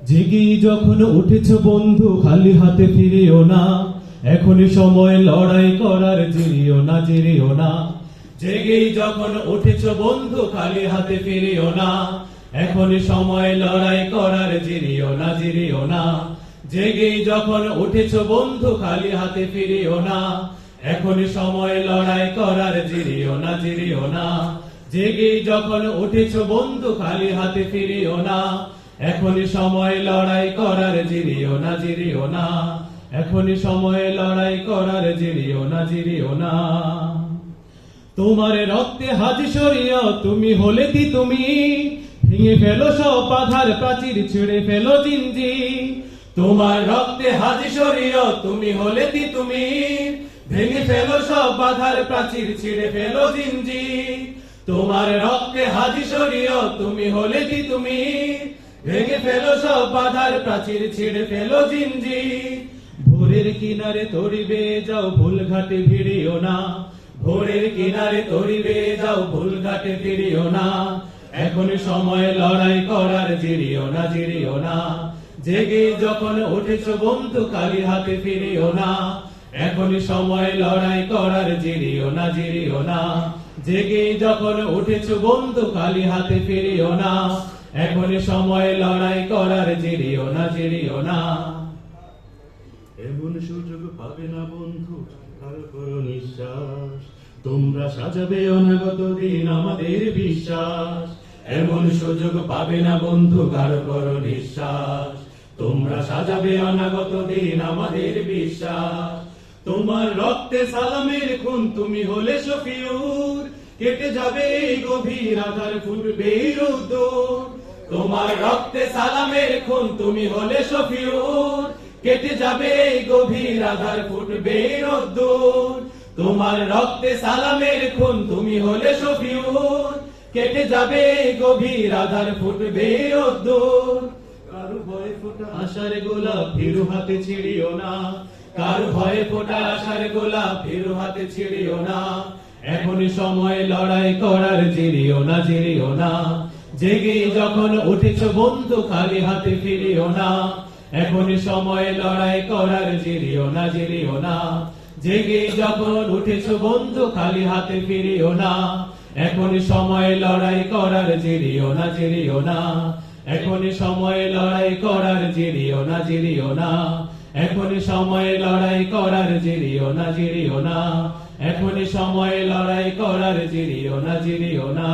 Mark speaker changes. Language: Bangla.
Speaker 1: জেগে যখন উঠেছ বন্ধু খালি হাতে ফিরিও না, এখনই সময় লড়াই করার, জিরিও না জিরিও না। জেগেই যখন উঠেছ বন্ধু খালি হাতে ফিরিও না, এখনই সময় লড়াই করার, জিরিও না জিরিও না। জেগেই যখন উঠেছ বন্ধু খালি হাতে ফিরিও না, এখনই সময় লড়াই করার, জিরিও না জিরিও না। জেগেই যখন উঠেছ বন্ধু খালি হাতে ফিরিও না, এখনই সময় লড়াই করার, জিরিও না জিরিও না। এখনই সময় লড়াই করার, জিরিও না জিরিও না। তোমার রক্তে হাজি সরিয়া তুমি হলে কি তুমি, ভেঙে ফেলো সব বাধার প্রাচীর, ছেড়ে ফেলো জিঞ্জির। তোমার রক্তে হাজি সরিয়া তুমি হলে কি তুমি, ভেঙে ফেলো সব বাধার প্রাচীর, ছিঁড়ে ফেলো জিঞ্জির। তোমার রক্তে হাজি সরিয়া তুমি হলে কি তুমি, ভেঙে ফেলো সব বাধার প্রাচীর, ছিঁড়ে ফেলো জিঞ্জির। ভোরের কিনারে তরিবে যাও, ভুল ঘাটে ভিড়িও না। ভোরের কিনারে তরিবে যাও, ভুল ঘাটে ফিরিও না। এখনই সময় লড়াই করার, জিরিও না জিরিও না। জেগে যখন উঠেছ বন্ধু খালি হাতে ফিরিও না, এখনই সময় লড়াই করার, জিরিও না জিরিও না। জেগে যখন উঠেছ বন্ধু খালি হাতে ফিরিও না, এখনই সময় লড়াই করার, জিরিও না জিরিও না।
Speaker 2: এমন সুযোগ পাবে না বন্ধু, কারো করো নিঃশ্বাস, তোমরা সাজাবে অনাগত দিন আমাদের বিশ্বাস।
Speaker 1: এমন সুযোগ পাবে না বন্ধু, কারো করো নিঃশ্বাস, তোমরা সাজাবে অনাগত দিন আমাদের বিশ্বাস।
Speaker 2: তোমার রক্তে সালামের খুন, তুমি হলে শফিউর, কেটে যাবে এই গভীর আধার, ফুটবে রোদ্দুর।
Speaker 1: তোমার রক্তে সালামের খুন, তুমি হলে শফিউর, কেটে যাবে এই গভীর আধার, ফুটবে রোদ্দুর। তোমার রক্তে সালামের খুন, তুমি হলে শফিউর, কেটে যাবে এই গভীর আধার, ফুটবে রোদ্দুর।
Speaker 2: কারো ভয়ে ফোটা আশার গোলাপ, ভীরু হাতে ছিড়িও না।
Speaker 1: কারো ভয়ে ফোটা আশার গোলাপ, ভীরু হাতে ছিড়িও না। এখনই সময় লড়াই করার, জিরিও না জিরিও না। জেগে যখন উঠেছ বন্ধু খালি হাতে ফিরিও না, এখনই সময় লড়াই করার, জিরিও না জিরিও না। জেগে যখন উঠেছ বন্ধু খালি হাতে ফিরিও না, এখনই সময় লড়াই করার, জিরিও না জিরিও না। এখনই সময় লড়াই করার, জিরিও না জিরিও না। এখনই সময় লড়াই করার, জিরিও না জিরিও না। এখনই সময় লড়াই করার, জিরিও না জিরিও না।